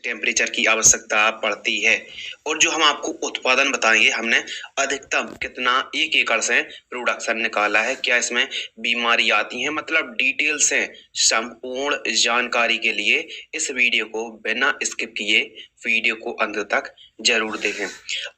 Temperature की आवश्यकता पड़ती है। और जो हम आपको उत्पादन बताएंगे, हमने अधिकतम कितना 1 एकड़ से प्रोडक्शन निकाला है, क्या इसमें बीमारी आती है, मतलब डिटेल से संपूर्ण जानकारी के लिए इस वीडियो को बिना स्किप किए वीडियो को अंत तक जरूर देखें।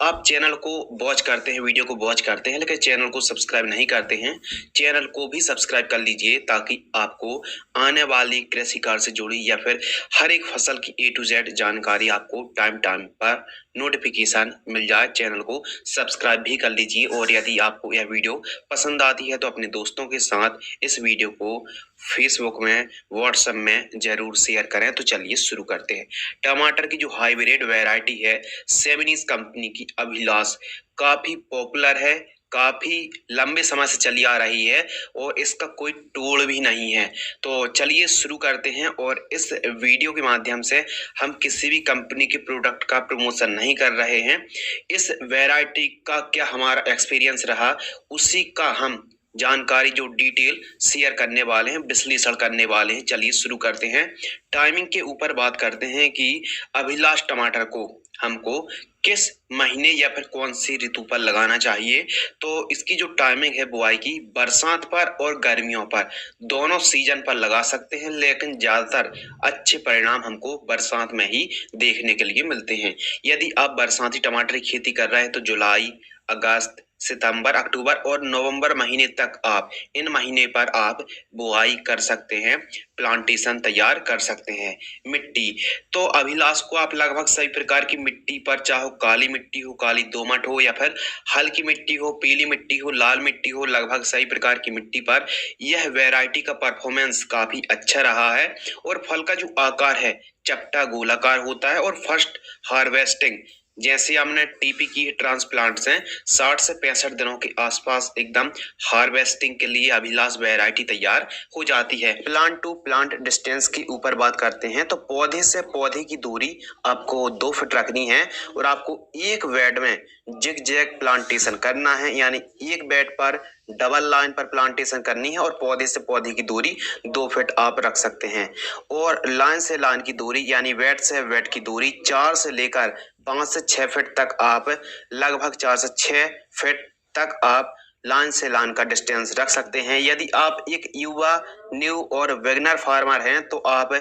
आप चैनल को वॉच करते हैं, वीडियो को वॉच करते हैं, लेकिन चैनल को सब्सक्राइब नहीं करते हैं, चैनल को भी सब्सक्राइब कर लीजिए ताकि आपको आने वाली कृषि कार्य से जुड़ी या फिर हर एक फसल की A to Z जानकारी आपको टाइम टाइम पर नोटिफिकेशन मिल जाए। चैनल को सब्सक्राइब भी कर लीजिए और यदि आपको यह वीडियो पसंद आती है तो अपने दोस्तों के साथ इस वीडियो को फेसबुक में, व्हाट्सएप में जरूर शेयर करें। तो चलिए शुरू करते हैं। टमाटर की जो हाइब्रिड वैरायटी है सेमिनीज कंपनी की अभिलाष काफी पॉपुलर है, काफी लंबे समय से चली आ रही है और इसका कोई तोड़ भी नहीं है। तो चलिए शुरू करते हैं। और इस वीडियो के माध्यम से हम किसी भी कंपनी के प्रोडक्ट का प्रमोशन नहीं कर रहे हैं। इस वैरायटी का क्या हमारा एक्सपीरियंस रहा उसी का हम जानकारी जो डिटेल शेयर करने वाले हैं, विश्लेषण करने वाले हैं। चलिए शुरू करते हैं। टाइमिंग के ऊपर बात करते हैं कि अभिलाष टमाटर को हमको किस महीने या फिर कौन सी ऋतु पर लगाना चाहिए। तो इसकी जो टाइमिंग है बुआई की, बरसात पर और गर्मियों पर दोनों सीजन पर लगा सकते हैं, लेकिन ज्यादातर अच्छे परिणाम हमको बरसात में ही देखने के लिए मिलते हैं। यदि आप बरसाती टमाटर की खेती कर रहे हैं तो जुलाई, अगस्त, सितंबर, अक्टूबर और नवंबर महीने तक आप इन महीने पर आप बुआई कर सकते हैं, प्लांटेशन तैयार कर सकते हैं। मिट्टी तो अभिलाष को आप लगभग सभी प्रकार की मिट्टी पर, चाहे काली मिट्टी हो, काली दोमट हो या फिर हल्की मिट्टी हो, पीली मिट्टी हो, लाल मिट्टी हो, लगभग सभी प्रकार की मिट्टी पर यह वैरायटी का परफॉर्मेंस काफी अच्छा रहा है। और फल का जो आकार है चपटा गोलाकार होता है और फर्स्ट हार्वेस्टिंग जैसे हमने टीपी की ट्रांसप्लांट से 60 से 65 दिनों के आसपास एकदम हार्वेस्टिंग के लिए अभिलाष वैरायटी तैयार हो जाती है। प्लांट टू प्लांट डिस्टेंस की ऊपर बात करते हैं तो पौधे से पौधे की दूरी आपको 2 फीट रखनी है और आपको एक बेड में जिग जैग प्लांटेशन करना है, यानी एक बेड पर डबल लाइन पर प्लांटेशन करनी है और पौधे से पौधे की दूरी 2 फीट आप रख सकते हैं। और लाइन से लाइन की दूरी यानी बेड से बेड की दूरी 4 से लेकर 5 से 6 फीट तक आप, लगभग 4 से 6 फीट तक आप लाइन से लाइन का डिस्टेंस रख सकते हैं। यदि आप एक युवा, न्यू और बिगिनर फार्मर हैं तो आप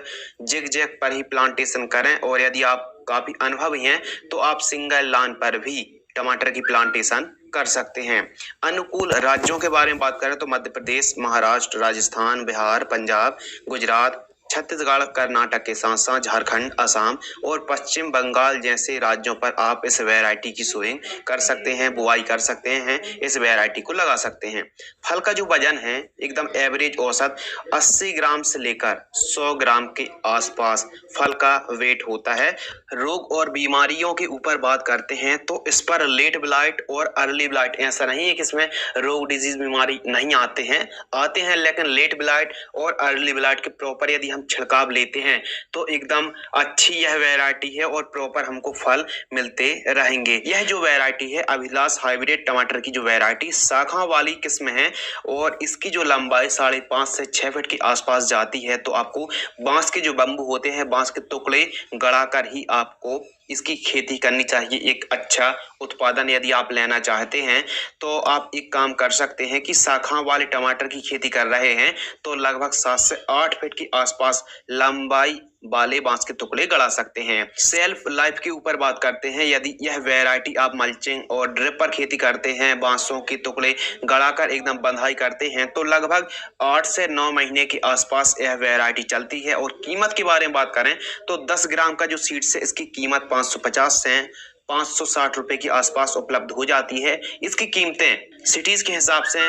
जिग जैग पर ही प्लांटेशन करें, और यदि आप काफी अनुभवी हैं तो आप सिंगल लाइन पर भी टमाटर की प्लांटेशन कर सकते हैं। अनुकूल राज्यों के बारे में बात करें तो मध्य प्रदेश, महाराष्ट्र, राजस्थान, बिहार, पंजाब, गुजरात, छत्तीसगढ़, कर्नाटक के साथ साथ झारखंड, असम और पश्चिम बंगाल जैसे राज्यों पर आप इस वैरायटी की सोइंग कर सकते हैं, बुआई कर सकते हैं, इस वैरायटी को लगा सकते हैं। फल का जो वजन है एकदम एवरेज औसत 80 ग्राम से लेकर 100 ग्राम के आसपास फल का वेट होता है। रोग और बीमारियों के ऊपर बात करते हैं तो इस पर लेट ब्लाइट और अर्ली ब्लाइट, ऐसा नहीं है कि इसमें रोग डिजीज बीमारी नहीं आते हैं, लेकिन लेट ब्लाइट और अर्ली ब्लाइट के प्रॉपर यदि छिड़काव लेते हैं तो एकदम अच्छी यह वैरायटी है और प्रॉपर हमको फल मिलते रहेंगे। यह जो वैरायटी है अभिलाष हाइब्रिड टमाटर की जो वैरायटी शाखा वाली किस्म है और इसकी जो लंबाई 5.5 से 6 फीट के आसपास जाती है। तो आपको बांस के जो बम्बू होते हैं, बांस के टुकड़े गड़ाकर ही आपको इसकी खेती करनी चाहिए। एक अच्छा उत्पादन यदि आप लेना चाहते हैं तो आप एक काम कर सकते हैं कि शाखा वाले टमाटर की खेती कर रहे हैं तो लगभग 7 से 8 फीट के आसपास लंबाई वाले बांस के टुकड़े गड़ा सकते हैं। सेल्फ लाइफ के ऊपर बात करते हैं, यदि यह वैरायटी आप मल्चिंग और ड्रिप पर खेती करते हैं, बांसों के टुकड़े गड़ाकर एकदम बंधाई करते हैं तो लगभग 8 से 9 महीने के आसपास यह वैरायटी चलती है। और कीमत के बारे में बात करें तो 10 ग्राम का जो सीड्स है इसकी कीमत 550 से 560 रुपए के आसपास उपलब्ध हो जाती है। इसकी कीमतें सिटीज के हिसाब से,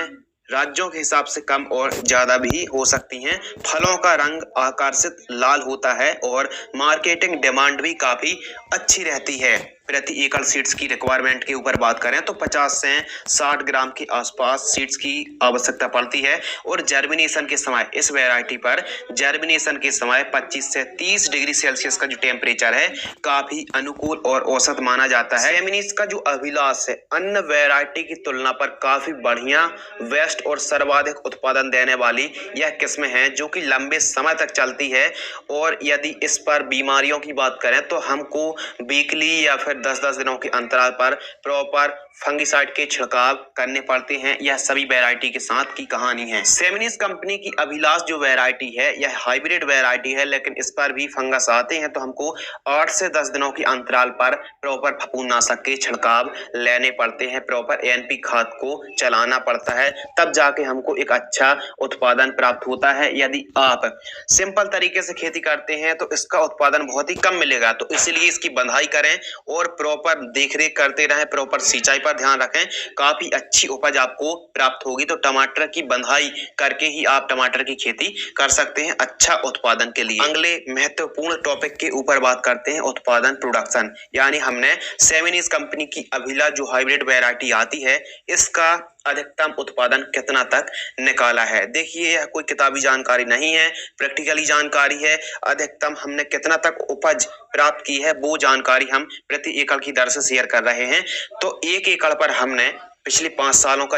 राज्यों के हिसाब से कम और ज्यादा भी हो सकती हैं। फलों का रंग आकर्षित लाल होता है और मार्केटिंग डिमांड भी काफी अच्छी रहती है। प्रति एकड़ सीड्स की रिक्वायरमेंट के ऊपर बात करें तो 50 से 60 ग्राम के आसपास सीड्स की आवश्यकता पड़ती है। और जर्मिनेशन के समय इस वैरायटी पर जर्मिनेशन के समय 25 से 30 डिग्री सेल्सियस का जो टेम्परेचर है काफी अनुकूल और औसत माना जाता है। सेमिनीज का जो अभिलाष है अन्य वैरायटी की तुलना पर काफी बढ़िया, बेस्ट और सर्वाधिक उत्पादन देने वाली यह किस्में हैं जो कि लंबे समय तक चलती है। और यदि इस पर बीमारियों की बात करें तो हमको वीकली या फिर 10-10 दिनों के अंतराल पर प्रॉपर फंगिसाइड के छिड़काव करने पड़ते हैं। यह सभी वैरायटी के साथ की कहानी है। सेमिनीज कंपनी की अभिलाष जो वैरायटी है यह हाइब्रिड वैरायटी है, लेकिन इस पर भी फंगस आते हैं तो हमको 8 से 10 दिनों के अंतराल पर प्रॉपर फफूंदनाशक के छिड़काव लेने पड़ते हैं, प्रॉपर एनपी खाद को चलाना पड़ता है, तब जाके हमको एक अच्छा उत्पादन प्राप्त होता है। यदि आप सिंपल तरीके से खेती करते हैं तो इसका उत्पादन बहुत ही कम मिलेगा, तो इसलिए इसकी बंधाई करें और प्रॉपर देखरेख करते रहें, प्रॉपर सिंचाई पर ध्यान रखें, काफी अच्छी उपज आपको प्राप्त होगी। तो टमाटर की बंधाई करके ही आप टमाटर की खेती कर सकते हैं अच्छा उत्पादन के लिए। अगले महत्वपूर्ण टॉपिक के ऊपर बात करते हैं उत्पादन प्रोडक्शन, यानी हमने सेमिनीज कंपनी की अभिला जो हाइब्रिड वैरायटी आती है इसका अधिकतम उत्पादन कितना तक निकाला है। देखिए यह कोई किताबी जानकारी नहीं है, प्रैक्टिकली जानकारी है। अधिकतम हमने कितना तक उपज प्राप्त की है वो जानकारी हम प्रति एकड़ की दर से शेयर कर रहे हैं। तो 1 एकड़ पर हमने पिछले 5 सालों का